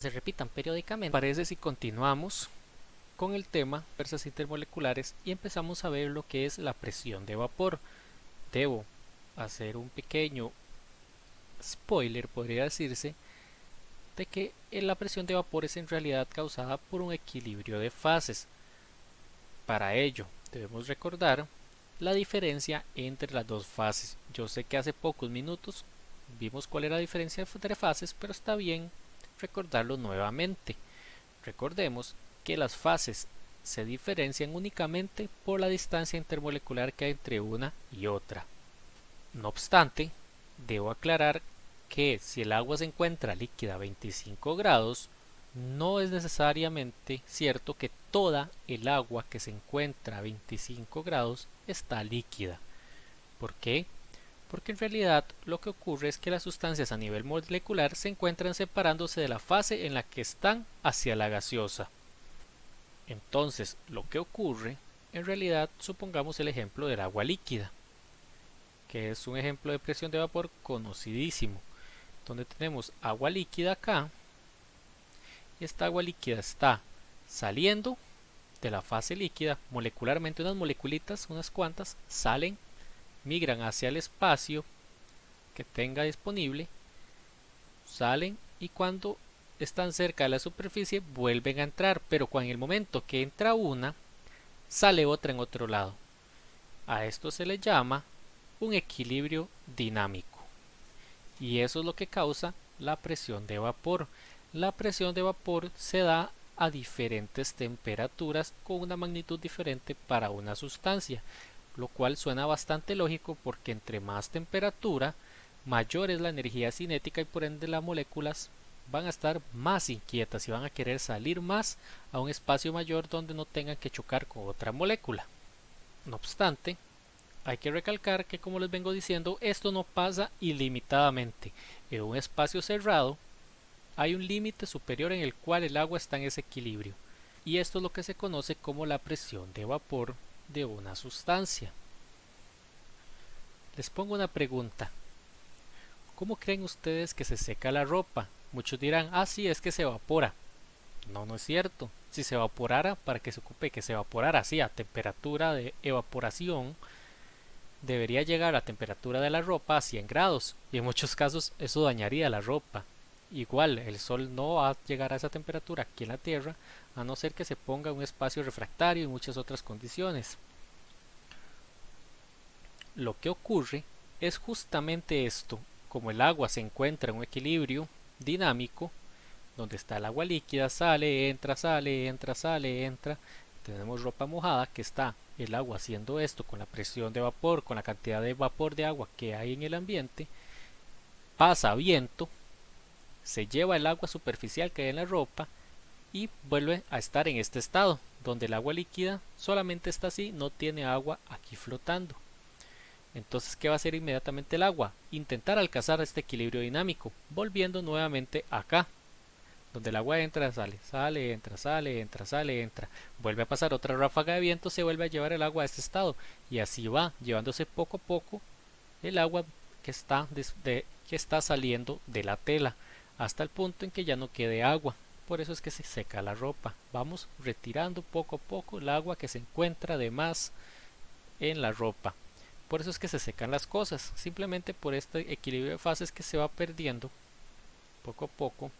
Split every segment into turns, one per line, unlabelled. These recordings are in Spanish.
se repitan periódicamente. Parece si continuamos con el tema fuerzas intermoleculares y empezamos a ver lo que es la presión de vapor. Debo hacer un pequeño spoiler, podría decirse, de que la presión de vapor es en realidad causada por un equilibrio de fases. Para ello debemos recordar la diferencia entre las dos fases. Yo sé que hace pocos minutos vimos cuál era la diferencia entre fases, pero está bien recordarlo nuevamente. Recordemos que las fases se diferencian únicamente por la distancia intermolecular que hay entre una y otra. No obstante, debo aclarar que si el agua se encuentra líquida a 25 grados, no es necesariamente cierto que toda el agua que se encuentra a 25 grados está líquida. ¿Por qué? Porque en realidad lo que ocurre es que las sustancias a nivel molecular se encuentran separándose de la fase en la que están hacia la gaseosa. Entonces, lo que ocurre, en realidad, supongamos el ejemplo del agua líquida, que es un ejemplo de presión de vapor conocidísimo, donde tenemos agua líquida acá, y esta agua líquida está saliendo de la fase líquida, molecularmente unas moleculitas, unas cuantas, salen, migran hacia el espacio que tenga disponible, salen y cuando están cerca de la superficie vuelven a entrar, pero en el momento que entra una, sale otra en otro lado. A esto se le llama un equilibrio dinámico y eso es lo que causa la presión de vapor. La presión de vapor se da a diferentes temperaturas con una magnitud diferente para una sustancia, lo cual suena bastante lógico porque entre más temperatura, mayor es la energía cinética y por ende las moléculas van a estar más inquietas y van a querer salir más a un espacio mayor donde no tengan que chocar con otra molécula. No obstante, hay que recalcar que, como les vengo diciendo, esto no pasa ilimitadamente. En un espacio cerrado hay un límite superior en el cual el agua está en ese equilibrio, y esto es lo que se conoce como la presión de vapor de una sustancia. Les pongo una pregunta. ¿Cómo creen ustedes que se seca la ropa? Muchos dirán, ah, sí, es que se evapora. No, no es cierto. Si se evaporara, para que se ocupe que se evaporara así a temperatura de evaporación, debería llegar a la temperatura de la ropa a 100 grados y en muchos casos eso dañaría la ropa. Igual, el sol no va a llegar a esa temperatura aquí en la Tierra a no ser que se ponga un espacio refractario y muchas otras condiciones. Lo que ocurre es justamente esto, como el agua se encuentra en un equilibrio dinámico, donde está el agua líquida, sale, entra, sale, entra, sale, entra, tenemos ropa mojada que está el agua haciendo esto con la presión de vapor, con la cantidad de vapor de agua que hay en el ambiente, pasa viento, se lleva el agua superficial que hay en la ropa y vuelve a estar en este estado, donde el agua líquida solamente está así, no tiene agua aquí flotando. Entonces, ¿qué va a hacer inmediatamente el agua? Intentar alcanzar este equilibrio dinámico, volviendo nuevamente acá, donde el agua entra, sale, sale, entra, sale, entra, sale, entra. Vuelve a pasar otra ráfaga de viento, se vuelve a llevar el agua a este estado, y así va, llevándose poco a poco el agua que está saliendo de la tela, hasta el punto en que ya no quede agua. Por eso es que se seca la ropa. Vamos retirando poco a poco el agua que se encuentra de más en la ropa. Por eso es que se secan las cosas, simplemente por este equilibrio de fases que se va perdiendo poco a poco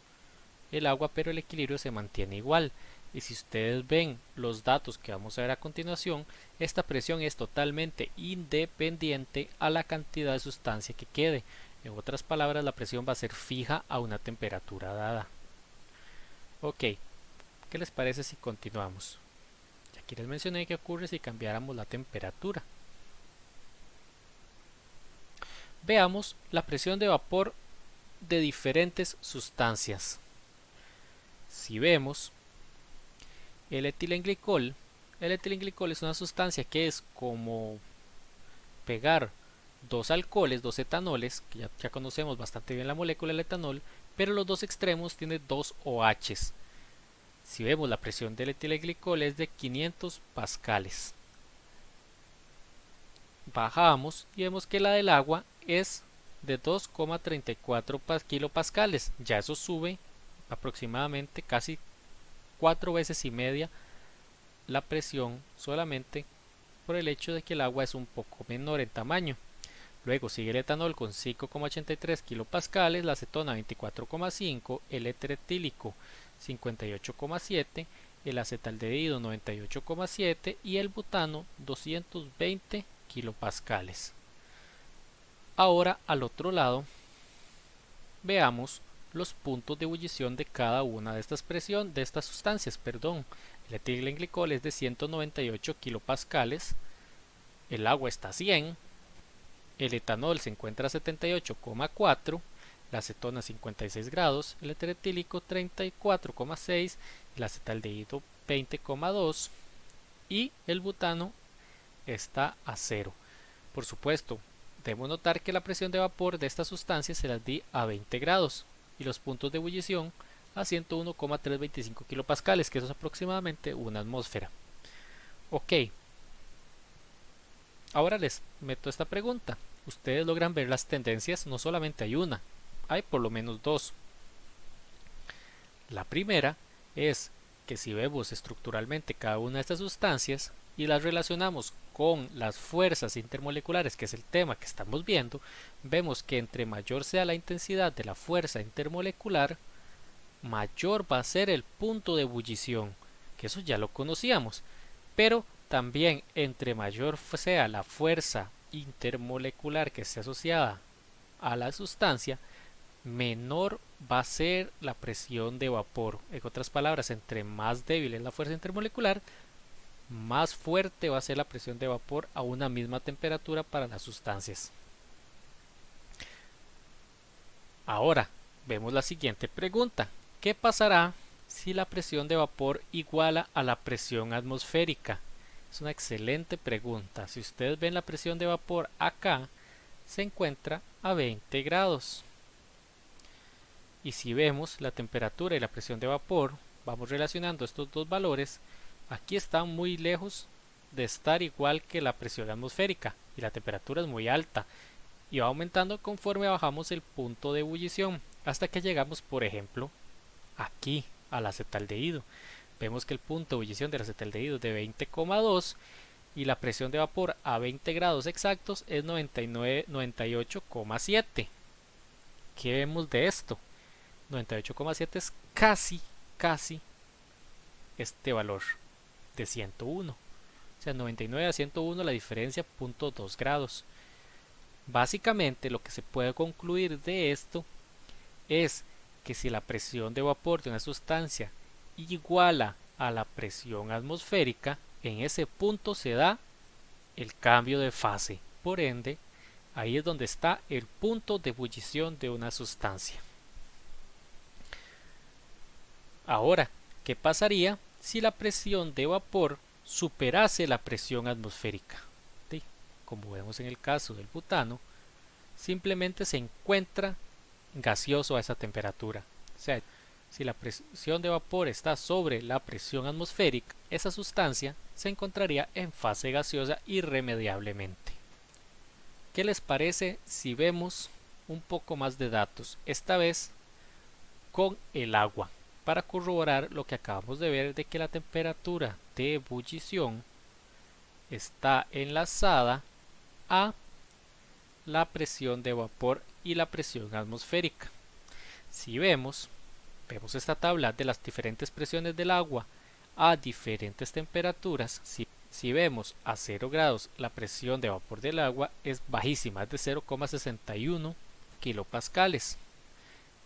el agua, pero el equilibrio se mantiene igual. Y si ustedes ven los datos que vamos a ver a continuación, esta presión es totalmente independiente a la cantidad de sustancia que quede. En otras palabras, la presión va a ser fija a una temperatura dada. Ok, ¿qué les parece si continuamos? Aquí les mencioné qué ocurre si cambiáramos la temperatura. Veamos la presión de vapor de diferentes sustancias. Si vemos el etilenglicol es una sustancia que es como pegar dos alcoholes, dos etanoles, que ya conocemos bastante bien la molécula del etanol, pero los dos extremos tienen dos OHs. Si vemos la presión del etilenglicol es de 500 pascales. Bajamos y vemos que la del agua es de 2,34 kilopascales. Ya eso sube aproximadamente casi 4 veces y media la presión, solamente por el hecho de que el agua es un poco menor en tamaño. Luego sigue el etanol con 5,83 kilopascales, la acetona 24,5, el éter etílico 58,7, el acetaldehído 98,7 y el butano 220 kilopascales. Ahora al otro lado veamos los puntos de ebullición de cada una de estas sustancias. El etilenglicol es de 198 kilopascales, el agua está a 100, el etanol se encuentra a 78,4, la acetona 56 grados, el éter etílico 34,6, el acetaldehído 20,2 y el butano está a 0. Por supuesto, debemos notar que la presión de vapor de estas sustancias se las di a 20 grados y los puntos de ebullición a 101,325 kilopascales, que eso es aproximadamente una atmósfera. Ok, ahora les meto esta pregunta. Ustedes logran ver las tendencias, no solamente hay una, hay por lo menos dos. La primera es que si vemos estructuralmente cada una de estas sustancias y las relacionamos con las fuerzas intermoleculares, que es el tema que estamos viendo, vemos que entre mayor sea la intensidad de la fuerza intermolecular, mayor va a ser el punto de ebullición, que eso ya lo conocíamos, pero también entre mayor sea la fuerza intermolecular que esté asociada a la sustancia, menor va a ser la presión de vapor. En otras palabras, entre más débil es la fuerza intermolecular, más fuerte va a ser la presión de vapor a una misma temperatura para las sustancias. Ahora vemos la siguiente pregunta: ¿qué pasará si la presión de vapor iguala a la presión atmosférica? Es una excelente pregunta. Si ustedes ven la presión de vapor acá, se encuentra a 20 grados. Y si vemos la temperatura y la presión de vapor, vamos relacionando estos dos valores, aquí está muy lejos de estar igual que la presión atmosférica y la temperatura es muy alta y va aumentando conforme bajamos el punto de ebullición hasta que llegamos, por ejemplo, aquí al acetaldehído. Vemos que el punto de ebullición del acetaldehído es de 20,2 y la presión de vapor a 20 grados exactos es 98,7. ¿Qué vemos de esto? 98,7 es casi este valor de 101. O sea, 99 a 101 la diferencia 0,2 grados. Básicamente lo que se puede concluir de esto es que si la presión de vapor de una sustancia iguala a la presión atmosférica, en ese punto se da el cambio de fase. Por ende, ahí es donde está el punto de ebullición de una sustancia. Ahora, ¿qué pasaría si la presión de vapor superase la presión atmosférica? ¿Sí? Como vemos en el caso del butano, simplemente se encuentra gaseoso a esa temperatura. O sea, si la presión de vapor está sobre la presión atmosférica, esa sustancia se encontraría en fase gaseosa irremediablemente. ¿Qué les parece si vemos un poco más de datos? Esta vez con el agua, para corroborar lo que acabamos de ver de que la temperatura de ebullición está enlazada a la presión de vapor y la presión atmosférica. Si vemos esta tabla de las diferentes presiones del agua a diferentes temperaturas, si vemos a 0 grados la presión de vapor del agua es bajísima, es de 0,61 kilopascales.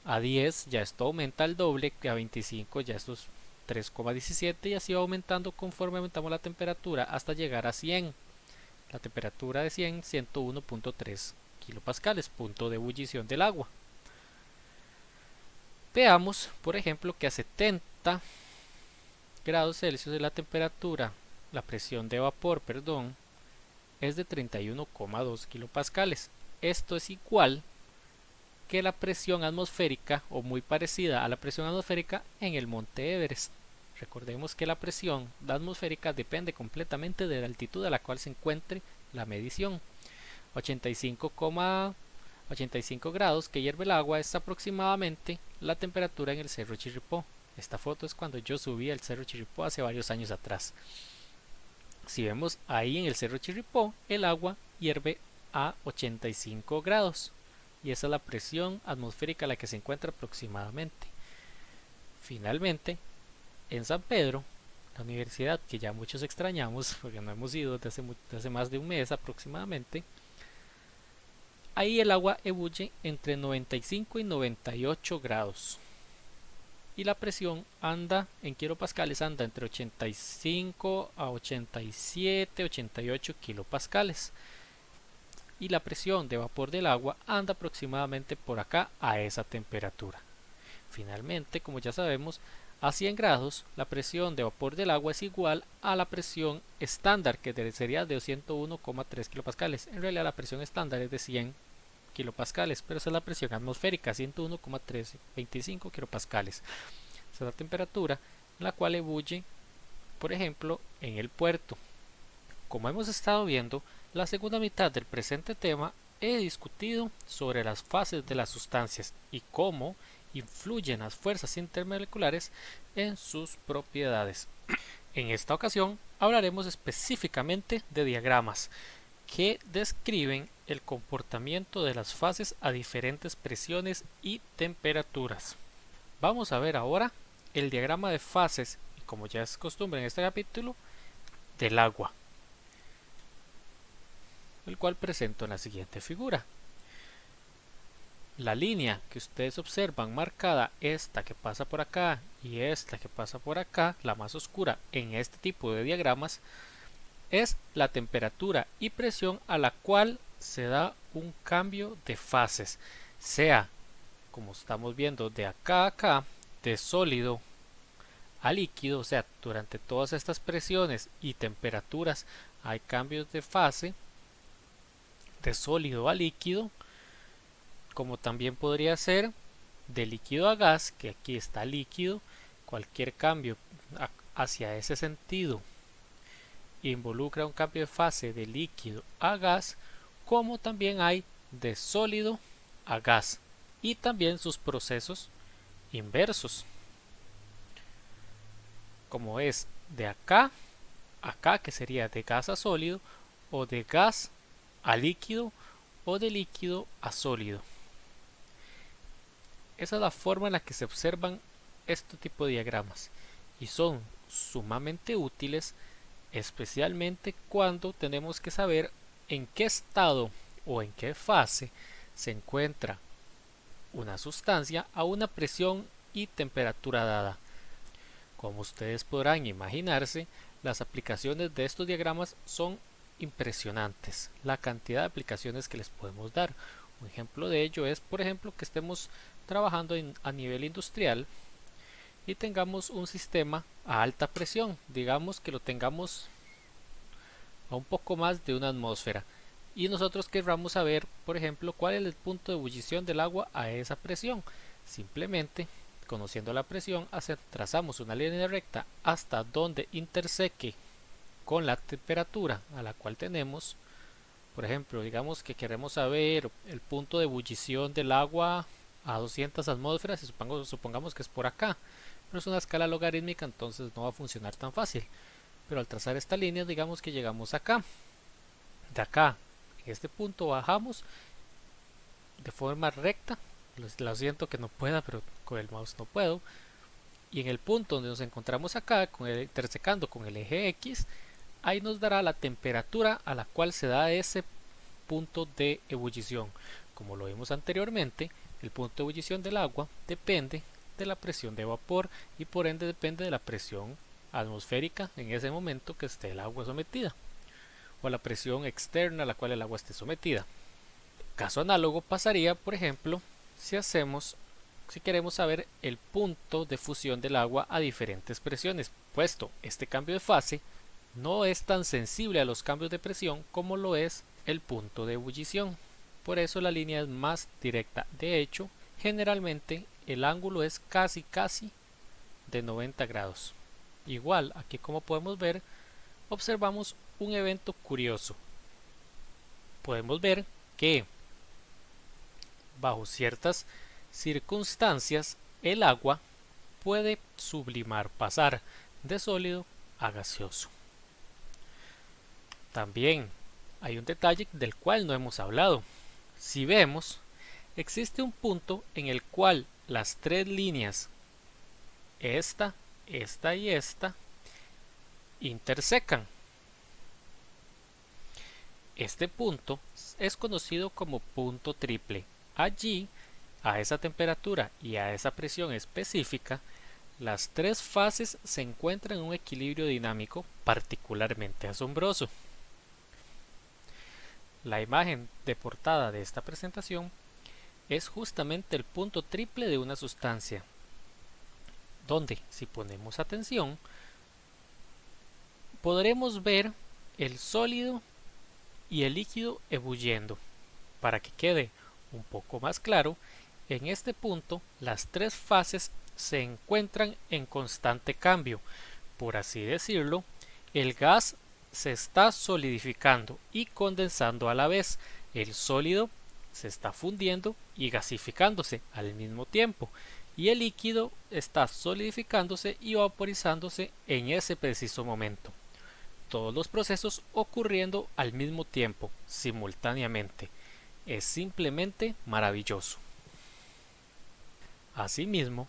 A 10 ya esto aumenta al doble, que a 25 ya esto es 3,17 y así va aumentando conforme aumentamos la temperatura hasta llegar a 100. La temperatura de 100, 101,3 kilopascales, punto de ebullición del agua. Veamos, por ejemplo, que a 70 grados Celsius la presión de vapor, es de 31,2 kilopascales. Esto es igual que la presión atmosférica, o muy parecida a la presión atmosférica en el monte Everest. Recordemos que la presión atmosférica depende completamente de la altitud a la cual se encuentre la medición. 85 grados que hierve el agua es aproximadamente la temperatura en el Cerro Chirripó. Esta foto es cuando yo subí al Cerro Chirripó hace varios años atrás. Si vemos ahí en el Cerro Chirripó, el agua hierve a 85 grados y esa es la presión atmosférica a la que se encuentra aproximadamente. Finalmente, en San Pedro, la universidad que ya muchos extrañamos porque no hemos ido desde hace más de un mes aproximadamente, ahí el agua ebulle entre 95 y 98 grados y la presión anda en kilopascales, anda entre 85 a 87, 88 kilopascales y la presión de vapor del agua anda aproximadamente por acá a esa temperatura. Finalmente, como ya sabemos, a 100 grados la presión de vapor del agua es igual a la presión estándar, que sería de 101,3 kilopascales. En realidad la presión estándar es de 100 kilopascales, pero esa es la presión atmosférica, 101,325 kilopascales. Esa es la temperatura en la cual ebulle, por ejemplo, en el puerto. Como hemos estado viendo, la segunda mitad del presente tema he discutido sobre las fases de las sustancias y cómo influyen las fuerzas intermoleculares en sus propiedades. En esta ocasión hablaremos específicamente de diagramas que describen el comportamiento de las fases a diferentes presiones y temperaturas. Vamos a ver ahora el diagrama de fases, y como ya es costumbre en este capítulo, del agua, el cual presento en la siguiente figura. La línea que ustedes observan marcada, esta que pasa por acá y esta que pasa por acá, la más oscura en este tipo de diagramas, es la temperatura y presión a la cual se da un cambio de fases, sea, como estamos viendo de acá a acá, de sólido a líquido, o sea, durante todas estas presiones y temperaturas hay cambios de fase de sólido a líquido, como también podría ser de líquido a gas, que aquí está líquido. Cualquier cambio hacia ese sentido involucra un cambio de fase de líquido a gas, como también hay de sólido a gas y también sus procesos inversos, como es de acá a acá, que sería de gas a sólido, o de gas a líquido, o de líquido a sólido. Esa es la forma en la que se observan este tipo de diagramas y son sumamente útiles, especialmente cuando tenemos que saber en qué estado o en qué fase se encuentra una sustancia a una presión y temperatura dada. Como ustedes podrán imaginarse, las aplicaciones de estos diagramas son impresionantes, la cantidad de aplicaciones que les podemos dar. Un ejemplo de ello es, por ejemplo, que estemos trabajando a nivel industrial y tengamos un sistema a alta presión, digamos que lo tengamos a un poco más de una atmósfera, y nosotros querramos saber, por ejemplo, cuál es el punto de ebullición del agua a esa presión. Simplemente, conociendo la presión, trazamos una línea recta hasta donde interseque con la temperatura a la cual tenemos. Por ejemplo, digamos que queremos saber el punto de ebullición del agua a 200 atmósferas y supongamos que es por acá, pero es una escala logarítmica, entonces no va a funcionar tan fácil. Pero al trazar esta línea, digamos que llegamos acá. De acá, en este punto bajamos de forma recta. Lo siento que no pueda, pero con el mouse no puedo. Y en el punto donde nos encontramos acá, intersecando con el eje X, ahí nos dará la temperatura a la cual se da ese punto de ebullición. Como lo vimos anteriormente, el punto de ebullición del agua depende de la presión de vapor y por ende depende de la presión atmosférica en ese momento que esté el agua sometida, o la presión externa a la cual el agua esté sometida. Caso análogo pasaría, por ejemplo, si queremos saber el punto de fusión del agua a diferentes presiones, puesto este cambio de fase no es tan sensible a los cambios de presión como lo es el punto de ebullición. Por eso la línea es más directa. De hecho, generalmente el ángulo es casi de 90 grados. Igual, aquí como podemos ver, observamos un evento curioso. Podemos ver que bajo ciertas circunstancias el agua puede sublimar, pasar de sólido a gaseoso. También hay un detalle del cual no hemos hablado. Si vemos, existe un punto en el cual las tres líneas, esta y esta, intersecan. Este punto es conocido como punto triple. Allí, a esa temperatura y a esa presión específica, las tres fases se encuentran en un equilibrio dinámico particularmente asombroso. La imagen de portada de esta presentación es justamente el punto triple de una sustancia, donde, si ponemos atención, podremos ver el sólido y el líquido ebulliendo. Para que quede un poco más claro, en este punto las tres fases se encuentran en constante cambio. Por así decirlo, el gas se está solidificando y condensando a la vez. El sólido se está fundiendo y gasificándose al mismo tiempo. Y el líquido está solidificándose y vaporizándose en ese preciso momento. Todos los procesos ocurriendo al mismo tiempo, simultáneamente. Es simplemente maravilloso. Asimismo,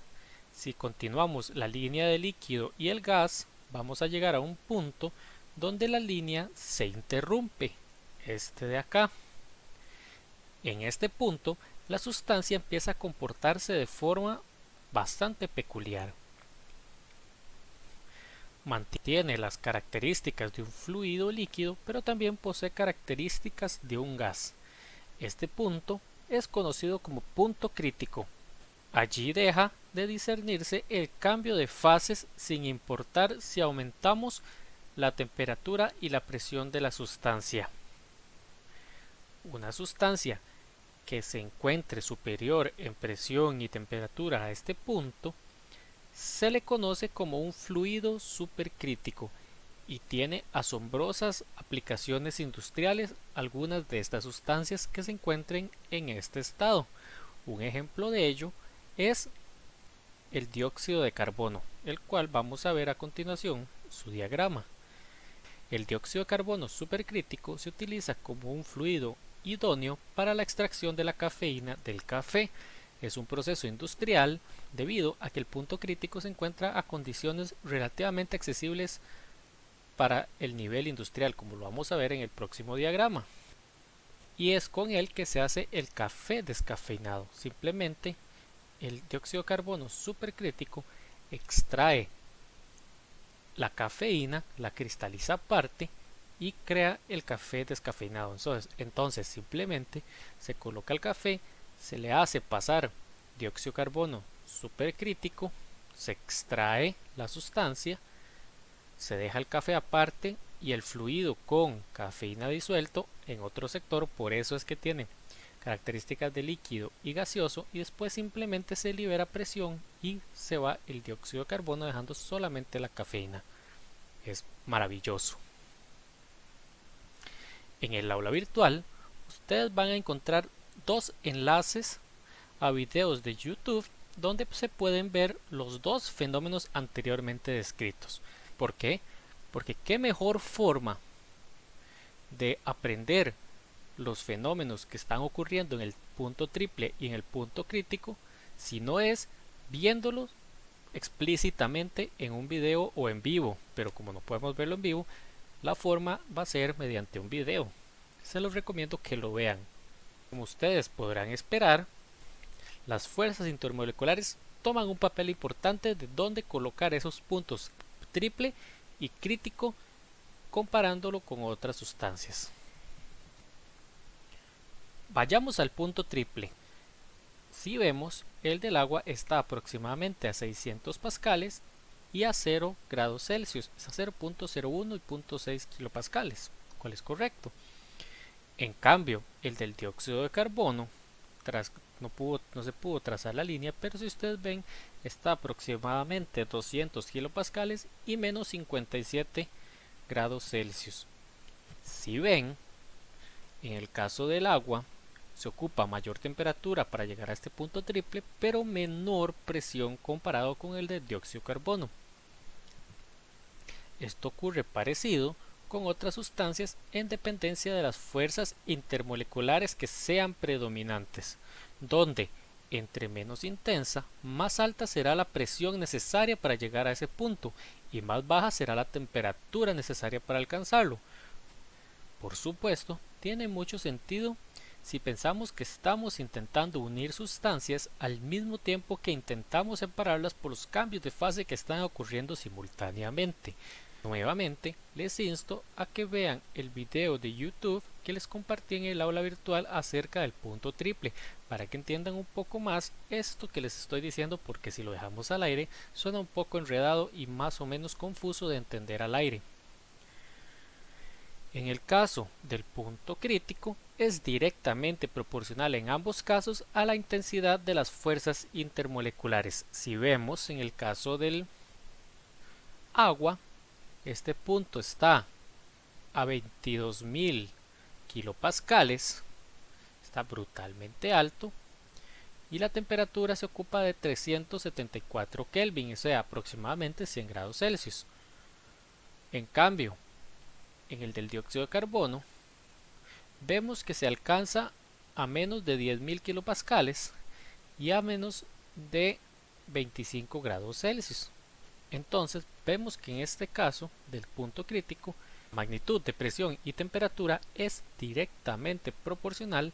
si continuamos la línea del líquido y el gas, vamos a llegar a un punto donde la línea se interrumpe, este de acá. En este punto, la sustancia empieza a comportarse de forma bastante peculiar. Mantiene las características de un fluido líquido, pero también posee características de un gas. Este punto es conocido como punto crítico. Allí deja de discernirse el cambio de fases sin importar si aumentamos la temperatura y la presión de la sustancia. Una sustancia que se encuentre superior en presión y temperatura a este punto se le conoce como un fluido supercrítico y tiene asombrosas aplicaciones industriales algunas de estas sustancias que se encuentren en este estado. Un ejemplo de ello es el dióxido de carbono, el cual vamos a ver a continuación su diagrama. El dióxido de carbono supercrítico se utiliza como un fluido idóneo para la extracción de la cafeína del café. Es un proceso industrial debido a que el punto crítico se encuentra a condiciones relativamente accesibles para el nivel industrial, como lo vamos a ver en el próximo diagrama. Y es con él que se hace el café descafeinado. Simplemente el dióxido de carbono supercrítico extrae la cafeína, la cristaliza aparte y crea el café descafeinado. Entonces simplemente se coloca el café, se le hace pasar dióxido de carbono supercrítico, se extrae la sustancia, se deja el café aparte y el fluido con cafeína disuelto en otro sector. Por eso es que tiene características de líquido y gaseoso, y después simplemente se libera presión y se va el dióxido de carbono dejando solamente la cafeína. Es maravilloso. En el aula virtual ustedes van a encontrar dos enlaces a videos de YouTube donde se pueden ver los dos fenómenos anteriormente descritos. ¿Por qué? Porque qué mejor forma de aprender los fenómenos que están ocurriendo en el punto triple y en el punto crítico si no es viéndolos explícitamente en un video o en vivo. Pero como no podemos verlo en vivo, la forma va a ser mediante un video. Se los recomiendo que lo vean. Como ustedes podrán esperar, las fuerzas intermoleculares toman un papel importante de dónde colocar esos puntos triple y crítico comparándolo con otras sustancias. Vayamos al punto triple. Si vemos, el del agua está aproximadamente a 600 pascales y a 0 grados Celsius, es a 0.01 y 0.6 kilopascales, cual es correcto. En cambio, el del dióxido de carbono, no se pudo trazar la línea, pero si ustedes ven, está aproximadamente 200 kilopascales y menos 57 grados Celsius. Si ven, en el caso del agua, se ocupa mayor temperatura para llegar a este punto triple, pero menor presión comparado con el del dióxido de carbono. Esto ocurre parecido con otras sustancias en dependencia de las fuerzas intermoleculares que sean predominantes, donde entre menos intensa, más alta será la presión necesaria para llegar a ese punto y más baja será la temperatura necesaria para alcanzarlo. Por supuesto, tiene mucho sentido si pensamos que estamos intentando unir sustancias al mismo tiempo que intentamos separarlas por los cambios de fase que están ocurriendo simultáneamente. Nuevamente, les insto a que vean el video de YouTube que les compartí en el aula virtual acerca del punto triple, para que entiendan un poco más esto que les estoy diciendo, porque si lo dejamos al aire suena un poco enredado y más o menos confuso de entender al aire. En el caso del punto crítico, es directamente proporcional en ambos casos a la intensidad de las fuerzas intermoleculares. Si vemos en el caso del agua, este punto está a 22.000 kilopascales, está brutalmente alto, y la temperatura se ocupa de 374 Kelvin, o sea, aproximadamente 100 grados Celsius. En cambio, en el del dióxido de carbono, vemos que se alcanza a menos de 10.000 kilopascales y a menos de 25 grados Celsius. Entonces vemos que en este caso del punto crítico, la magnitud de presión y temperatura es directamente proporcional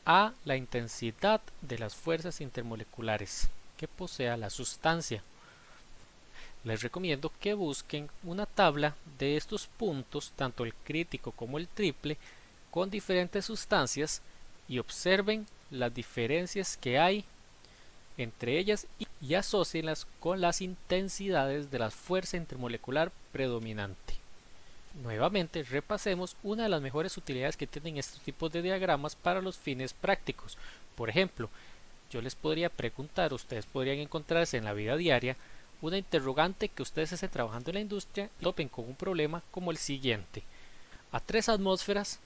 a la intensidad de las fuerzas intermoleculares que posea la sustancia. Les recomiendo que busquen una tabla de estos puntos, tanto el crítico como el triple, con diferentes sustancias y observen las diferencias que hay entre ellas y asócienlas con las intensidades de la fuerza intermolecular predominante. Nuevamente repasemos una de las mejores utilidades que tienen estos tipos de diagramas para los fines prácticos. Por ejemplo, yo les podría preguntar, ustedes podrían encontrarse en la vida diaria una interrogante que ustedes estén trabajando en la industria y topen con un problema como el siguiente: a 3 atmósferas,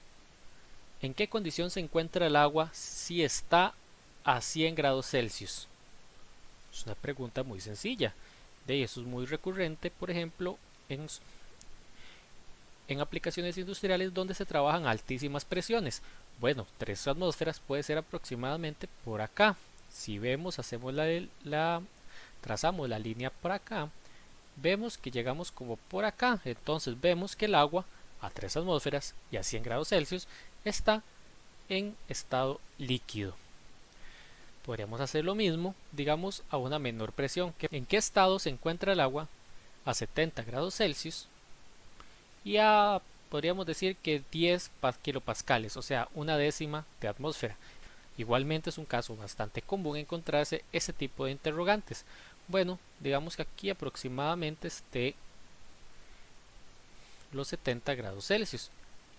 ¿en qué condición se encuentra el agua si está a 100 grados Celsius? Es una pregunta muy sencilla. De eso es muy recurrente, por ejemplo, en aplicaciones industriales donde se trabajan a altísimas presiones. Bueno, 3 atmósferas puede ser aproximadamente por acá. Si vemos, trazamos la línea por acá, vemos que llegamos como por acá. Entonces vemos que el agua a 3 atmósferas y a 100 grados Celsius está en estado líquido. Podríamos hacer lo mismo, digamos, a una menor presión. ¿En qué estado se encuentra el agua a 70 grados Celsius y a, podríamos decir que 10 kilopascales, o sea, una décima de atmósfera? Igualmente es un caso bastante común encontrarse ese tipo de interrogantes. Bueno, digamos que aquí aproximadamente esté los 70 grados Celsius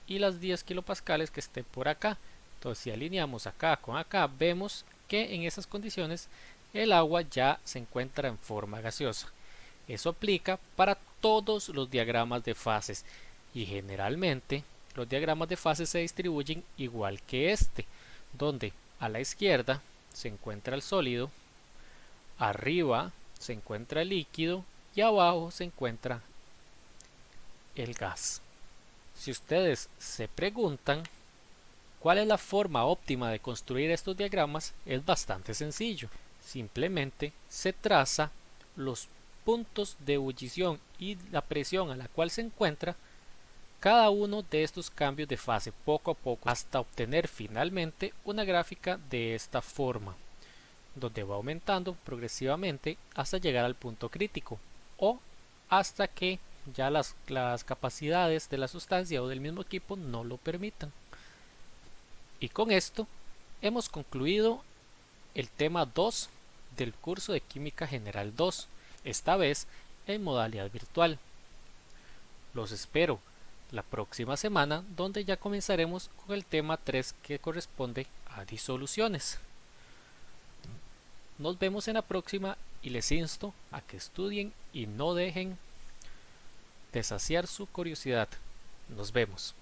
y las 10 kilopascales que esté por acá. Entonces, si alineamos acá con acá, vemos que en esas condiciones el agua ya se encuentra en forma gaseosa. Eso aplica para todos los diagramas de fases y generalmente los diagramas de fases se distribuyen igual que este, donde a la izquierda se encuentra el sólido, arriba se encuentra el líquido y abajo se encuentra el gas. Si ustedes se preguntan ¿cuál es la forma óptima de construir estos diagramas? Es bastante sencillo. Simplemente se traza los puntos de ebullición y la presión a la cual se encuentra cada uno de estos cambios de fase poco a poco hasta obtener finalmente una gráfica de esta forma, donde va aumentando progresivamente hasta llegar al punto crítico o hasta que ya las capacidades de la sustancia o del mismo equipo no lo permitan. Y con esto hemos concluido el tema 2 del curso de Química General 2, esta vez en modalidad virtual. Los espero la próxima semana, donde ya comenzaremos con el tema 3 que corresponde a disoluciones. Nos vemos en la próxima y les insto a que estudien y no dejen de saciar su curiosidad. Nos vemos.